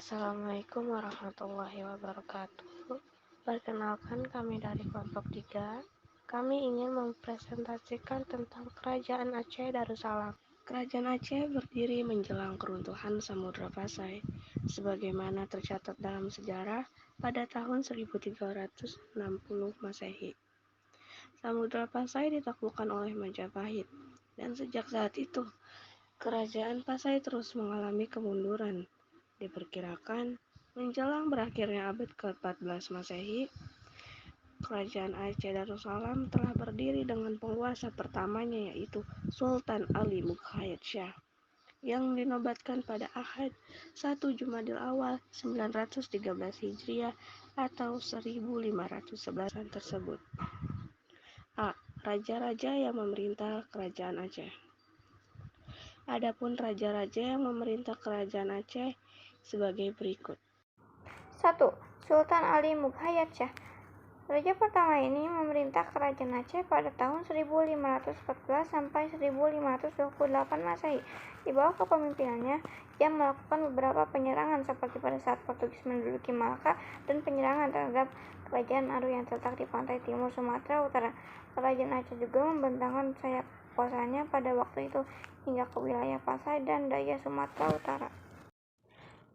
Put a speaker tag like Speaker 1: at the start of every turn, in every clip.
Speaker 1: Assalamualaikum warahmatullahi wabarakatuh. Perkenalkan, kami dari kelompok 3. Kami ingin mempresentasikan tentang Kerajaan Aceh Darussalam. Kerajaan Aceh berdiri menjelang keruntuhan Samudra Pasai, sebagaimana tercatat dalam sejarah pada tahun 1360 Masehi. Samudra Pasai ditaklukkan oleh Majapahit, dan sejak saat itu, Kerajaan Pasai terus mengalami kemunduran. Diperkirakan, menjelang berakhirnya abad ke-14 Masehi, Kerajaan Aceh Darussalam telah berdiri dengan penguasa pertamanya, yaitu Sultan Ali Mukhayat Shah, yang dinobatkan pada Ahad 1 Jumadil Awal 913 Hijriah atau 1511 tersebut. A. Raja-raja yang memerintah Kerajaan Aceh. Adapun raja-raja yang memerintah Kerajaan Aceh sebagai berikut.
Speaker 2: 1. Sultan Ali Mukhayat Shah. Raja pertama ini memerintah Kerajaan Aceh pada tahun 1514 sampai 1528 Masehi. Di bawah kepemimpinannya, ia melakukan beberapa penyerangan seperti pada saat Portugis menduduki Malaka dan penyerangan terhadap Kerajaan Aru yang terletak di pantai timur Sumatera Utara. Kerajaan Aceh juga membentangkan sayap kekuasaannya pada waktu itu hingga ke wilayah Pasai dan Daya Sumatera Utara.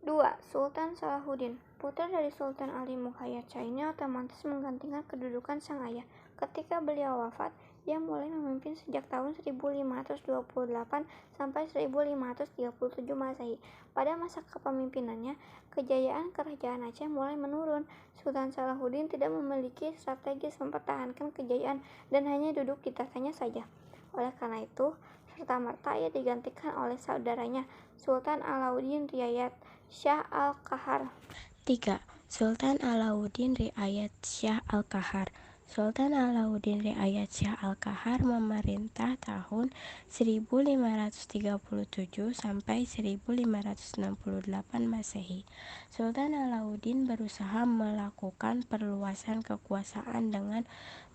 Speaker 2: 2. Sultan Salahuddin. Putra dari Sultan Ali Mukhayat Shah ini otomatis menggantikan kedudukan sang ayah. Ketika beliau wafat, ia mulai memimpin sejak tahun 1528 sampai 1537 Masehi. Pada masa kepemimpinannya, kejayaan Kerajaan Aceh mulai menurun. Sultan Salahuddin tidak memiliki strategis mempertahankan kejayaan dan hanya duduk di tahtanya saja. Oleh karena itu, serta-merta ia digantikan oleh saudaranya, Sultan Alauddin Riayat Shah Al-Qahar.
Speaker 3: 3. Sultan Alauddin Riayat Shah Al-Qahar. Sultan Alauddin Riayat Shah Al-Qahar memerintah tahun 1537 sampai 1568 Masehi. Sultan Alauddin berusaha melakukan perluasan kekuasaan dengan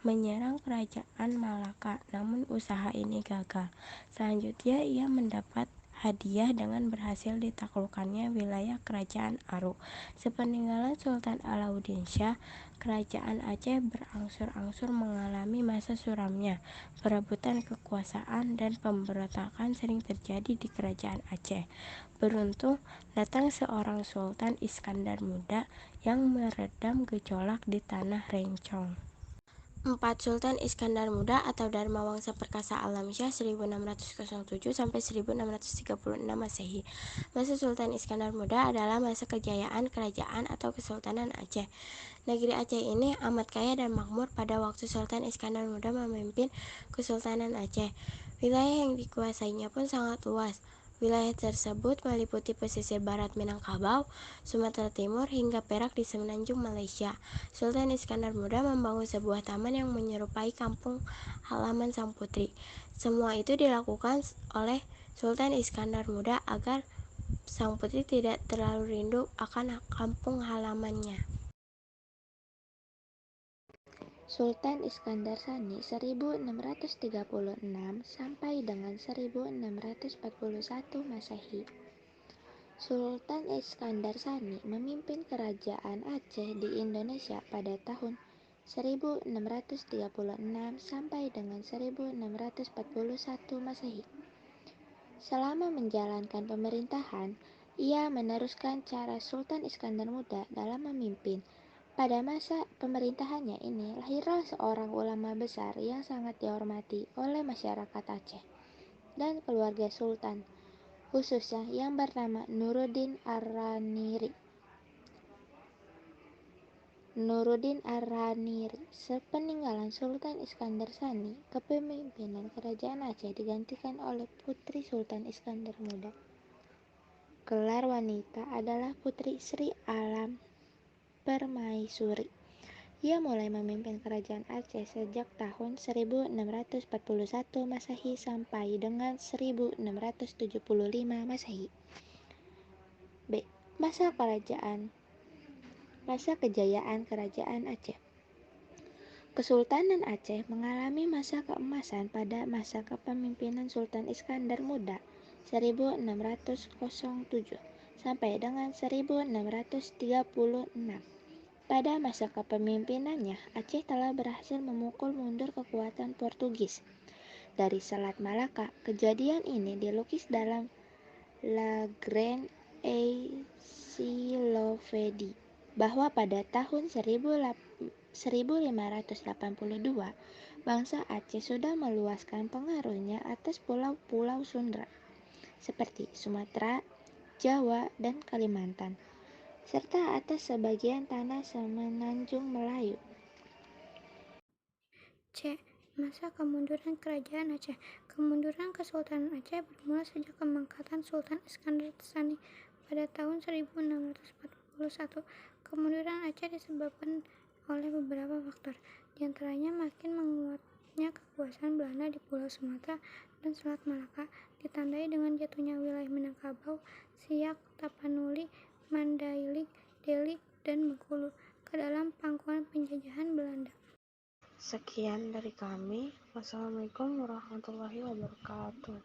Speaker 3: menyerang kerajaan Malaka, namun usaha ini gagal. Selanjutnya ia mendapat hadiah dengan berhasil ditaklukkannya wilayah Kerajaan Aru. Sepeninggalan Sultan Alauddin Shah, Kerajaan Aceh berangsur-angsur mengalami masa suramnya. Perebutan kekuasaan dan pemberontakan sering terjadi di Kerajaan Aceh. Beruntung, datang seorang Sultan Iskandar Muda yang meredam gejolak di Tanah Rencong. 4. Sultan Iskandar Muda atau Dharma Wangsa Perkasa Alamsyah 1607 sampai 1636 Masehi. Masa Sultan Iskandar Muda adalah masa kejayaan kerajaan atau Kesultanan Aceh. Negeri Aceh ini amat kaya dan makmur pada waktu Sultan Iskandar Muda memimpin Kesultanan Aceh. Wilayah yang dikuasainya pun sangat luas. Wilayah tersebut meliputi pesisir barat Minangkabau, Sumatera Timur, hingga Perak di semenanjung Malaysia. Sultan Iskandar Muda membangun sebuah taman yang menyerupai kampung halaman sang putri. Semua itu dilakukan oleh Sultan Iskandar Muda agar sang putri tidak terlalu rindu akan kampung halamannya.
Speaker 4: Sultan Iskandar Sani 1636 sampai dengan 1641 Masehi. Sultan Iskandar Sani memimpin kerajaan Aceh di Indonesia pada tahun 1636 sampai dengan 1641 Masehi. Selama menjalankan pemerintahan, ia meneruskan cara Sultan Iskandar Muda dalam memimpin. Pada masa pemerintahannya ini, lahirlah seorang ulama besar yang sangat dihormati oleh masyarakat Aceh dan keluarga Sultan, khususnya yang bernama Nuruddin Ar-Raniri. Sepeninggalan Sultan Iskandar Sani, kepemimpinan kerajaan Aceh digantikan oleh putri Sultan Iskandar Muda. Gelar wanita adalah Putri Sri Alam Permaisuri. Ia mulai memimpin kerajaan Aceh sejak tahun 1641 Masehi sampai dengan 1675 Masehi. B. Masa kejayaan Kerajaan Aceh. Kesultanan Aceh mengalami masa keemasan pada masa kepemimpinan Sultan Iskandar Muda 1607 sampai dengan 1636. Pada masa kepemimpinannya, Aceh telah berhasil memukul mundur kekuatan Portugis dari Selat Malaka. Kejadian ini dilukis dalam La Grande Encyclopédie bahwa pada tahun 1582 bangsa Aceh sudah meluaskan pengaruhnya atas pulau-pulau Sunda seperti Sumatera, Jawa, dan Kalimantan, serta atas sebagian tanah semenanjung Melayu.
Speaker 2: C. Masa kemunduran Kerajaan Aceh. Kemunduran Kesultanan Aceh bermula sejak pengangkatan Sultan Iskandar Sani pada tahun 1641. Kemunduran Aceh disebabkan oleh beberapa faktor, diantaranya makin menguatnya kekuasaan Belanda di Pulau Sumatera dan Selat Malaka, ditandai dengan jatuhnya wilayah Minangkabau, Siak, Tapanuli, Mandailing, Deli, dan Bengkulu ke dalam pangkuan penjajahan Belanda.
Speaker 1: Sekian dari kami. Wassalamualaikum warahmatullahi wabarakatuh.